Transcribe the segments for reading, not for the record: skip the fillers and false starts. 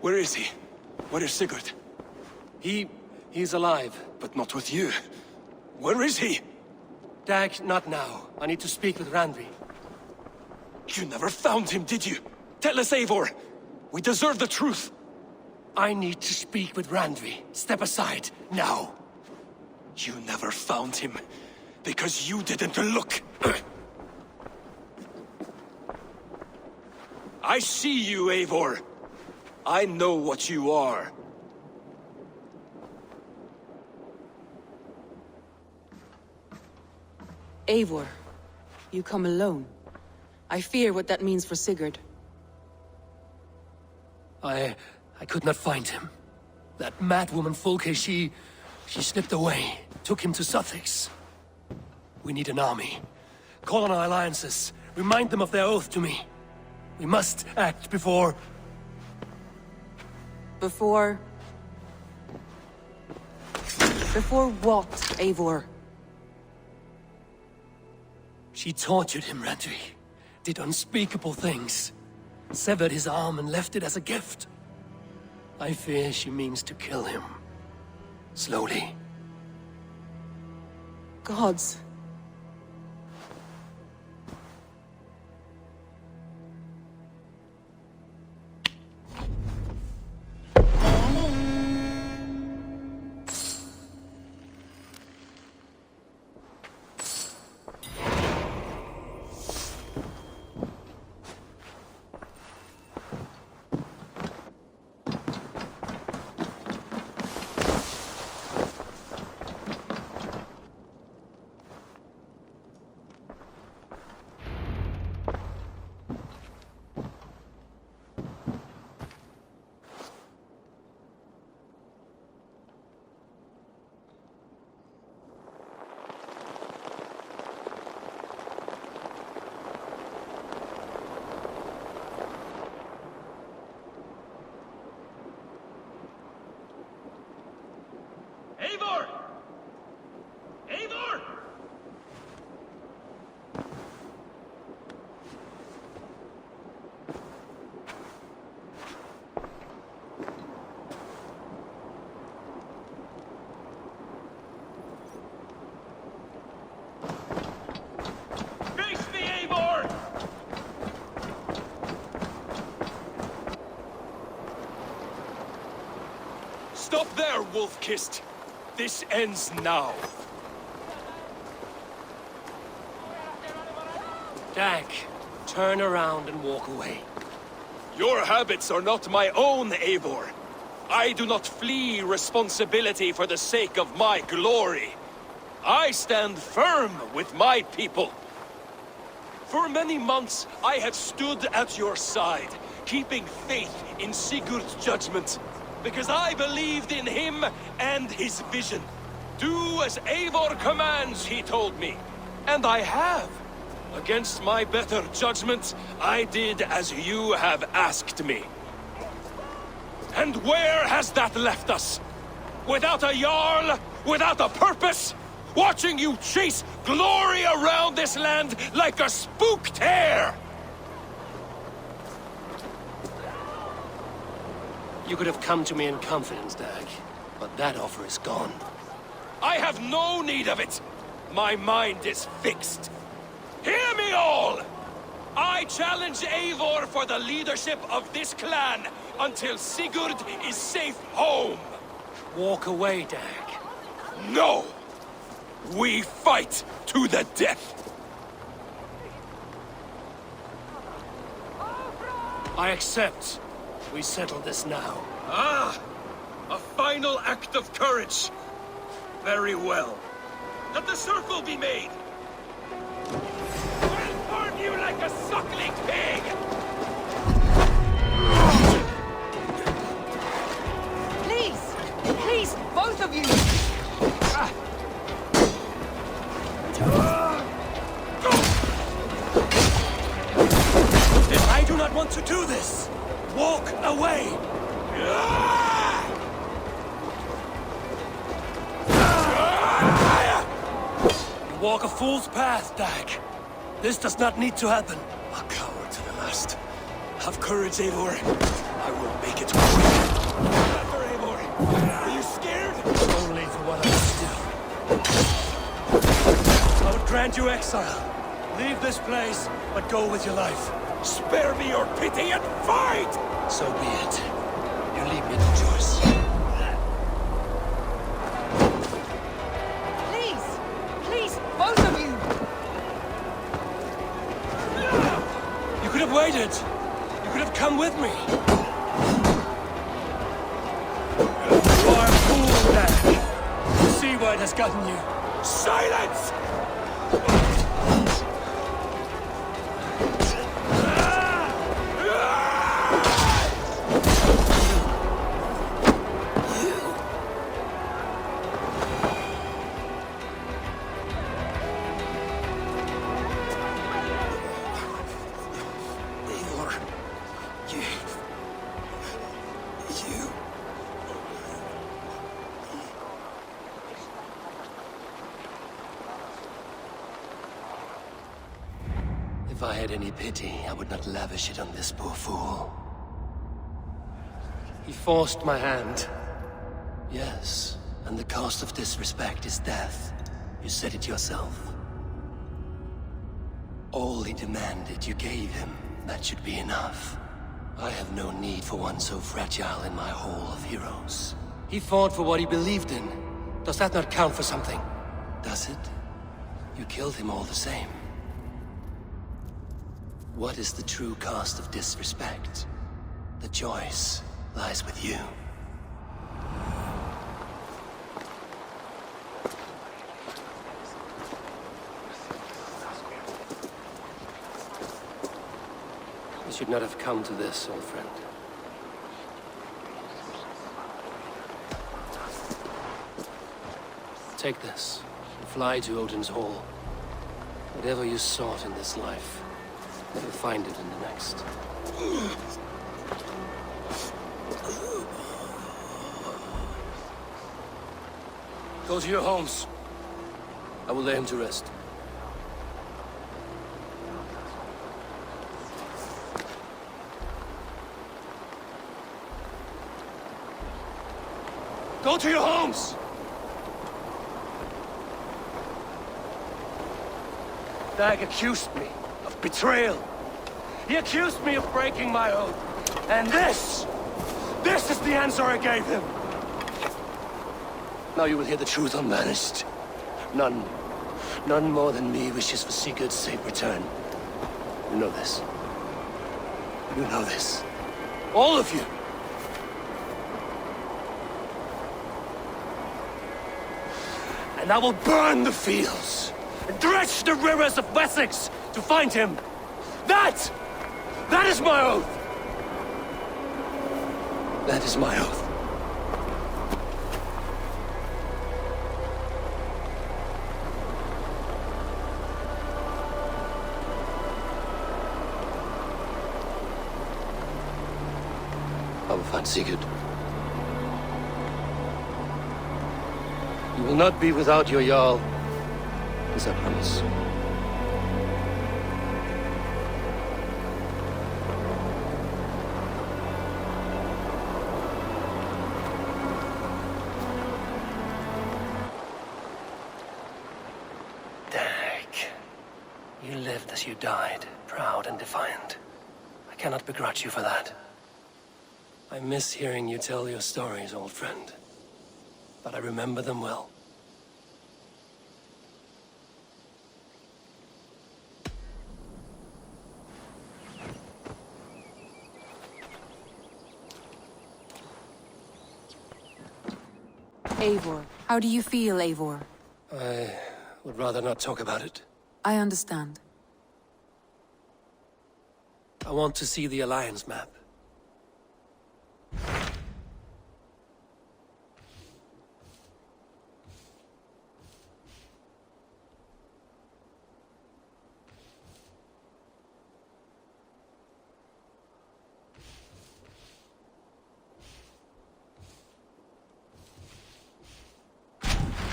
Where is he? Where is Sigurd? He's alive. But not with you. Where is he? Dag, not now. I need to speak with Randvi. You never found him, did you? Tell us, Eivor! We deserve the truth! I need to speak with Randvi. Step aside, now. You never found him, because you didn't look. I see you, Eivor. I know what you are. Eivor, you come alone. I fear what that means for Sigurd. I could not find him. That madwoman Folke, she slipped away, took him to Sussex. We need an army. Call on our alliances. Remind them of their oath to me. We must act before... Before what, Eivor? She tortured him, Randvi. Did unspeakable things. Severed his arm and left it as a gift. I fear she means to kill him. Slowly. Gods. Eivor! Eivor! Face me, Eivor! Stop there, wolf-kissed! This ends now. Dag, turn around and walk away. Your habits are not my own, Eivor. I do not flee responsibility for the sake of my glory. I stand firm with my people. For many months, I have stood at your side, keeping faith in Sigurd's judgment. Because I believed in him and his vision. Do as Eivor commands, he told me. And I have. Against my better judgment, I did as you have asked me. And where has that left us? Without a Jarl? Without a purpose? Watching you chase glory around this land like a spooked hare! You could have come to me in confidence, Dag, but that offer is gone. I have no need of it! My mind is fixed. Hear me all! I challenge Eivor for the leadership of this clan until Sigurd is safe home! Walk away, Dag. No! We fight to the death! I accept. We settle this now. Ah! A final act of courage! Very well. Let the circle be made! I'll burn you like a suckling pig! Please! Please, both of you! I do not want to do this! Walk away! You walk a fool's path, Dag. This does not need to happen. A coward to the last. Have courage, Eivor. I will make it quick. Master Eivor, are you scared? Only for what I must do. I would grant you exile. Leave this place, but go with your life. Spare me your pity and fight! So be it. You leave me no choice. Please! Please, both of you! You could have waited. You could have come with me. You are a fool, man. You see why it has gotten you. Silence! If I had any pity, I would not lavish it on this poor fool. He forced my hand. Yes, and the cost of disrespect is death. You said it yourself. All he demanded, you gave him. That should be enough. I have no need for one so fragile in my hall of heroes. He fought for what he believed in. Does that not count for something? Does it? You killed him all the same. What is the true cost of disrespect? The choice lies with you. You should not have come to this, old friend. Take this. Fly to Odin's Hall. Whatever you sought in this life, you'll find it in the next. Go to your homes. I will lay him to rest. Go to your homes! Dag accused me of betrayal. He accused me of breaking my oath. And this is the answer I gave him. Now you will hear the truth unbanished. None more than me wishes for Sigurd's safe return. You know this. You know this. All of you. And I will burn the fields and dredge the rivers of Wessex to find him. That is my oath. That is my oath. I will find Sigurd. You will not be without your Jarl, as I promise. Dag, you lived as you died, proud and defiant. I cannot begrudge you for that. I miss hearing you tell your stories, old friend. But I remember them well. Eivor. How do you feel, Eivor? I would rather not talk about it. I understand. I want to see the Alliance map.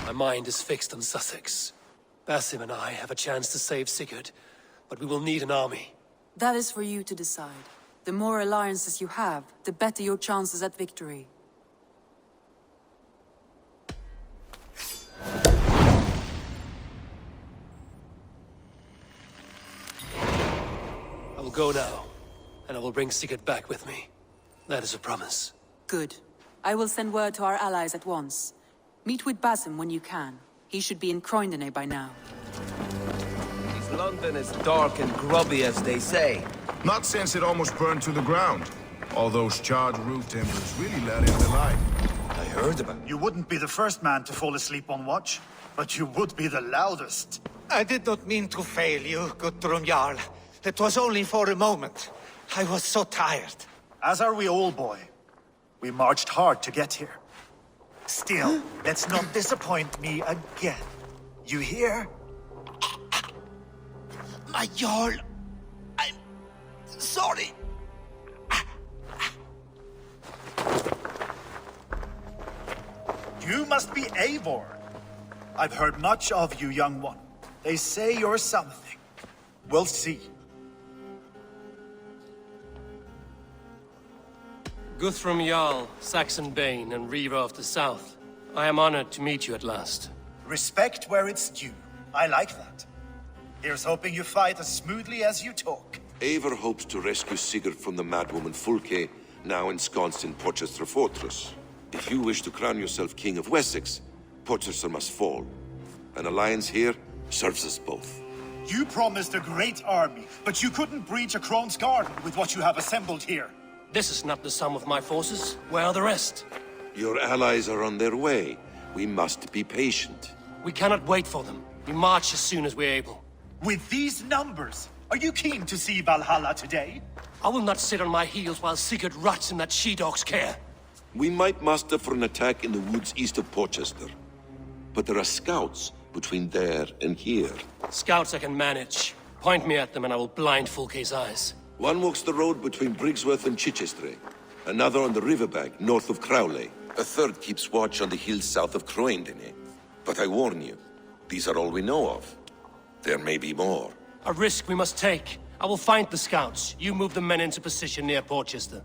My mind is fixed on Sussex. Basim and I have a chance to save Sigurd, but we will need an army. That is for you to decide. The more alliances you have, the better your chances at victory. I will go now, and I will bring Sigurd back with me. That is a promise. Good. I will send word to our allies at once. Meet with Basim when you can. He should be in Croydon by now. Is London as dark and grubby as they say? Not since it almost burned to the ground. All those charred roof timbers really let in the light. I heard about it. You wouldn't be the first man to fall asleep on watch, but you would be the loudest. I did not mean to fail you, Guttrum Jarl. It was only for a moment. I was so tired. As are we all, boy. We marched hard to get here. Still, let's not disappoint me again. You hear? My Jarl, I'm sorry. You must be Eivor. I've heard much of you, young one. They say you're something. We'll see. Guthrum Jarl, Saxon Bane, and Reaver of the South. I am honored to meet you at last. Respect where it's due. I like that. Here's hoping you fight as smoothly as you talk. Eivor hopes to rescue Sigurd from the madwoman Fulke, now ensconced in Porchester Fortress. If you wish to crown yourself King of Wessex, Porchester must fall. An alliance here serves us both. You promised a great army, but you couldn't breach a Crone's Garden with what you have assembled here. This is not the sum of my forces. Where are the rest? Your allies are on their way. We must be patient. We cannot wait for them. We march as soon as we're able. With these numbers, are you keen to see Valhalla today? I will not sit on my heels while Sigurd rots in that she-dog's care. We might muster for an attack in the woods east of Porchester. But there are scouts between there and here. Scouts I can manage. Point me at them and I will blind Fulke's eyes. One walks the road between Briggsworth and Chichester. Another on the riverbank north of Crowley. A third keeps watch on the hills south of Croydon. But I warn you, these are all we know of. There may be more. A risk we must take. I will find the scouts. You move the men into position near Porchester.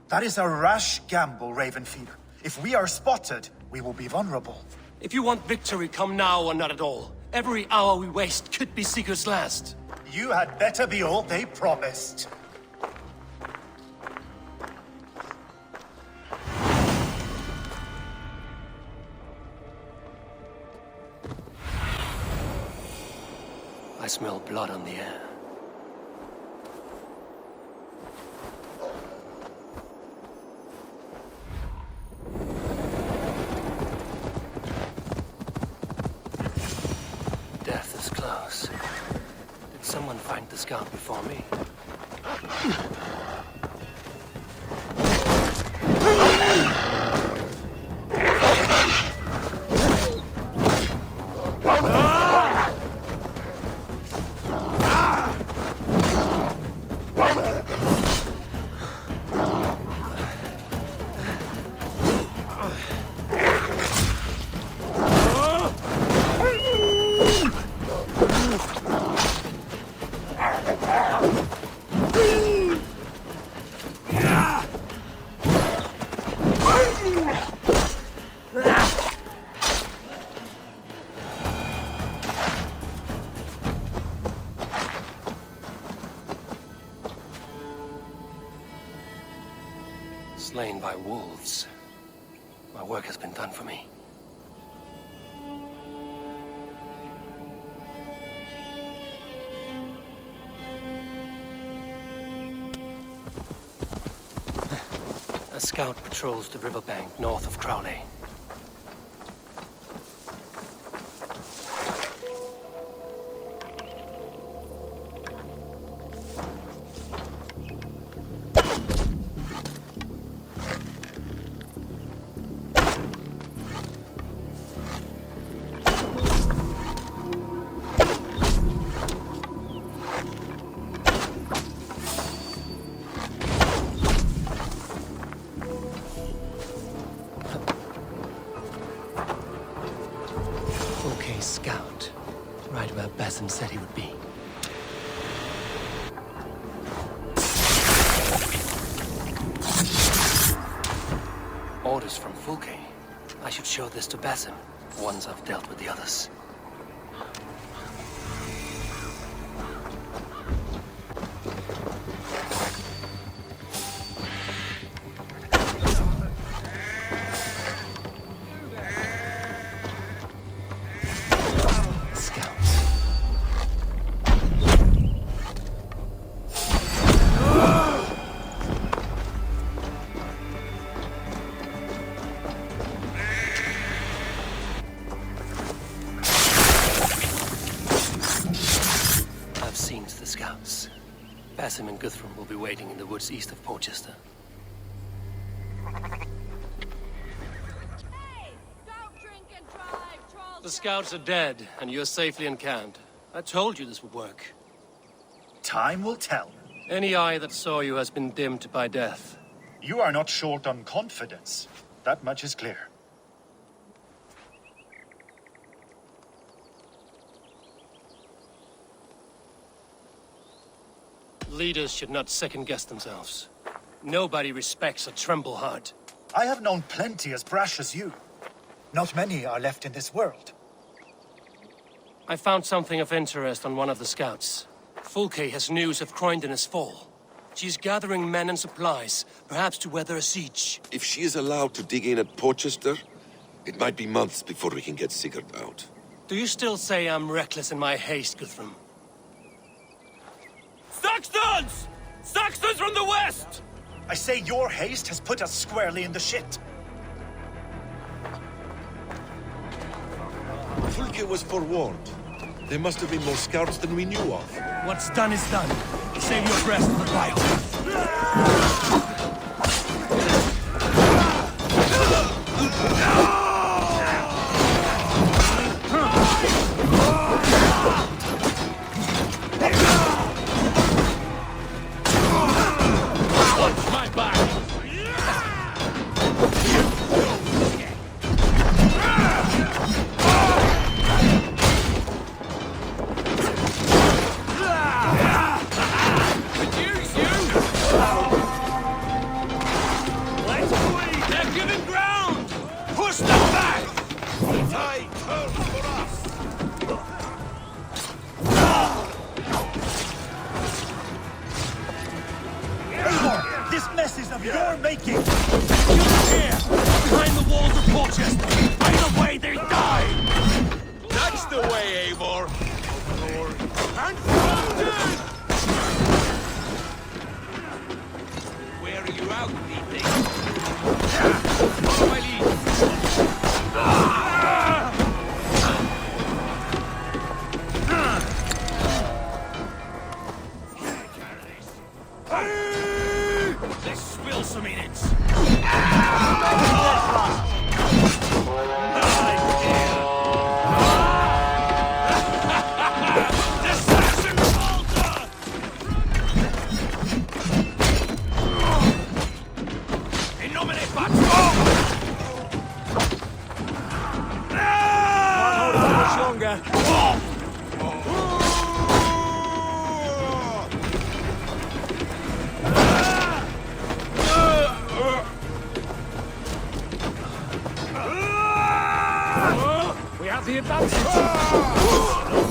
That is a rash gamble, Ravenfeeder. If we are spotted, we will be vulnerable. If you want victory, come now or not at all. Every hour we waste could be Sigurd's last. You had better be all they promised. I smell blood on the air. Death is close. Did someone find the scout before me? Slain by wolves. My work has been done for me. A scout patrols the riverbank north of Crowley. Fulke. I should show this to Basim, once I've dealt with the others. Basim and Guthrum will be waiting in the woods east of Porchester. Hey! Don't drink and drive, trolls! The scouts are dead, and you're safely encamped. I told you this would work. Time will tell. Any eye that saw you has been dimmed by death. You are not short on confidence. That much is clear. Leaders should not second-guess themselves. Nobody respects a tremble heart. I have known plenty as brash as you. Not many are left in this world. I found something of interest on one of the scouts. Fulke has news of Croydon's fall. She's gathering men and supplies, perhaps to weather a siege. If she is allowed to dig in at Porchester, it might be months before we can get Sigurd out. Do you still say I'm reckless in my haste, Guthrum? Saxons! Saxons from the west! I say your haste has put us squarely in the shit. Fulke was forewarned. There must have been more scouts than we knew of. What's done is done. Save your breath for the fight. This mess is of your making! Here! Behind the walls of Porchester! Either way, they die! That's the way, Eivor! And founded! Where are you out, meeting? Follow my lead! Let's spill some minutes. We have the advantage!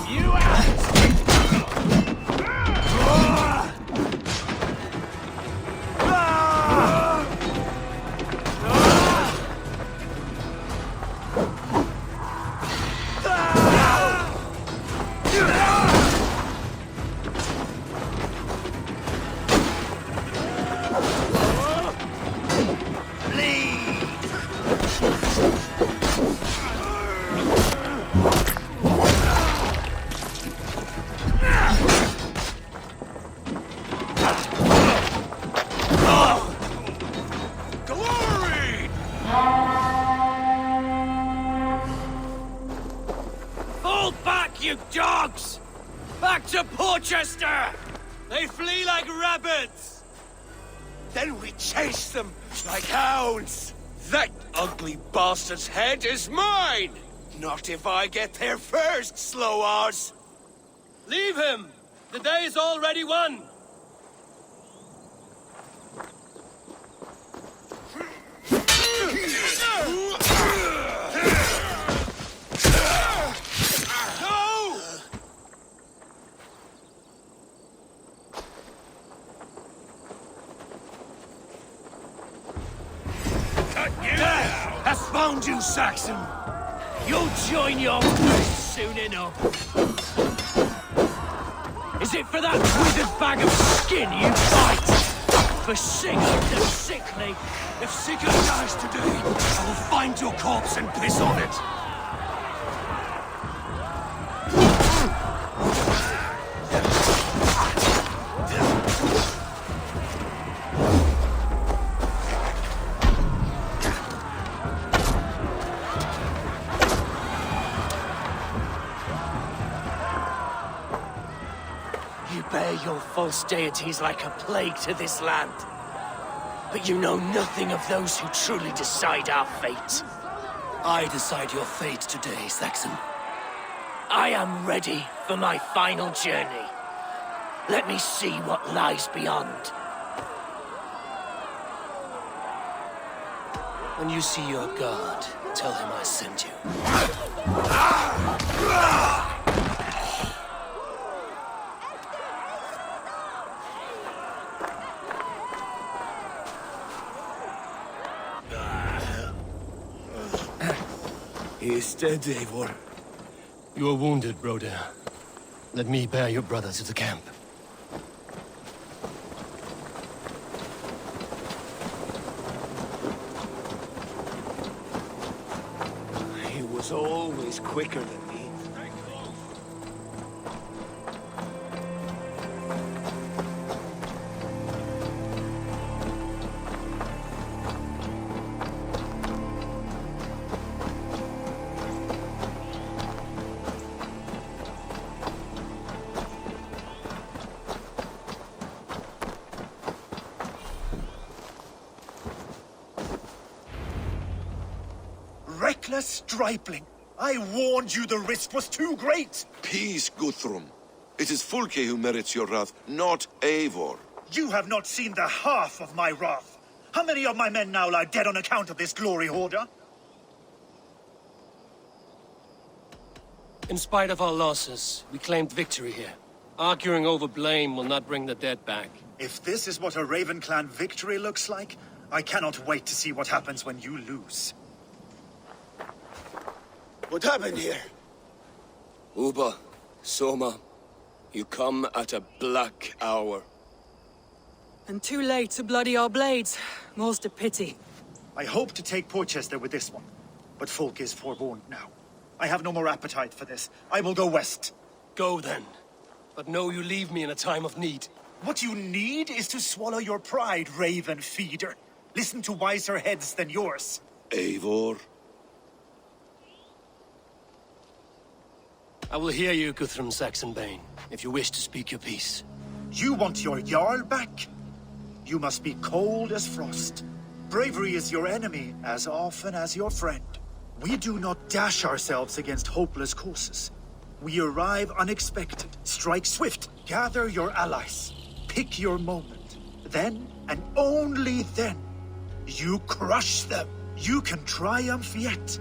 You You dogs! Back to Porchester! They flee like rabbits! Then we chase them like hounds! That ugly bastard's head is mine! Not if I get there first, slow-arse! leave him! The day is already won! found you, Saxon! You'll join your fate soon enough! Is it for that withered bag of skin you fight? For Sigurd the Sickly? If Sigurd dies today, I will find your corpse and piss on it! You bear your false deities like a plague to this land. But you know nothing of those who truly decide our fate. I decide your fate today, Saxon. I am ready for my final journey. Let me see what lies beyond. When you see your god, tell him I sent you. He is dead, Eivor. You are wounded, Broder. Let me bear your brother to the camp. He was always quicker than me. Reckless stripling! I warned you the risk was too great! Peace, Guthrum. It is Fulke who merits your wrath, not Eivor. You have not seen the half of my wrath. How many of my men now lie dead on account of this glory hoarder? In spite of our losses, we claimed victory here. Arguing over blame will not bring the dead back. If this is what a Raven Clan victory looks like, I cannot wait to see what happens when you lose. What happened here? Uba, Soma, you come at a black hour. And too late to bloody our blades. More's the pity. I hope to take Porchester with this one, but Folk is forewarned now. I have no more appetite for this. I will go west. Go then. But know you leave me in a time of need. What you need is to swallow your pride, Raven Feeder. Listen to wiser heads than yours. Eivor? I will hear you, Guthrum Saxonbane, if you wish to speak your piece. You want your Jarl back? You must be cold as frost. Bravery is your enemy as often as your friend. We do not dash ourselves against hopeless courses. We arrive unexpected, strike swift, gather your allies, pick your moment. Then, and only then, you crush them. You can triumph yet.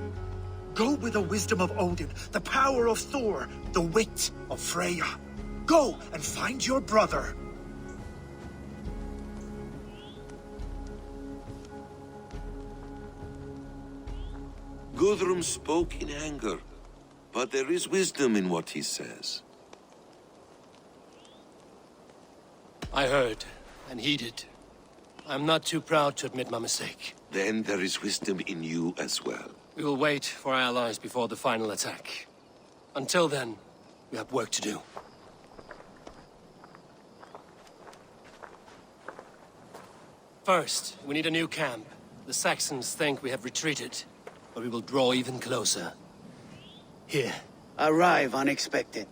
Go with the wisdom of Odin, the power of Thor, the wit of Freya. Go and find your brother. Guthrum spoke in anger, but there is wisdom in what he says. I heard, and heeded. I'm not too proud to admit my mistake. Then there is wisdom in you as well. We will wait for our allies before the final attack. Until then, we have work to do. First, we need a new camp. The Saxons think we have retreated, but we will draw even closer. Here. Arrive unexpected.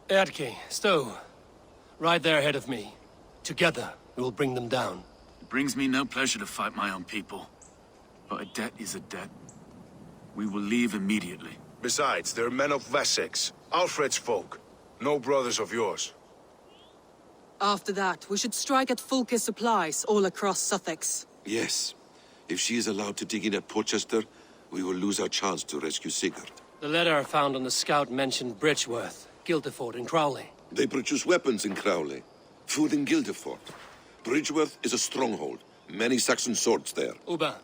Eadke, Stowe. Right there ahead of me. Together, we will bring them down. It brings me no pleasure to fight my own people. But a debt is a debt. We will leave immediately. Besides, they're men of Wessex, Alfred's folk. No brothers of yours. After that, we should strike at Fulke's supplies all across Sussex. Yes. If she is allowed to dig in at Porchester, we will lose our chance to rescue Sigurd. The letter found on the scout mentioned Bridgeworth, Guildeford, and Crowley. They produce weapons in Crowley, food in Guildeford. Bridgeworth is a stronghold. Many Saxon swords there. Uba,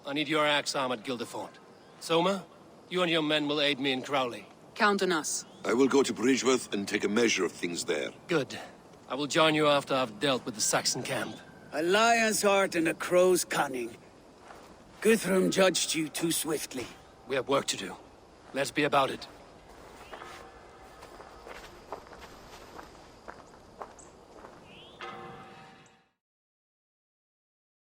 I need your axe arm at Guildeford. Soma, you and your men will aid me in Crowley. Count on us. I will go to Bridgeworth and take a measure of things there. Good. I will join you after I've dealt with the Saxon camp. A lion's heart and a crow's cunning. Guthrum judged you too swiftly. We have work to do. Let's be about it.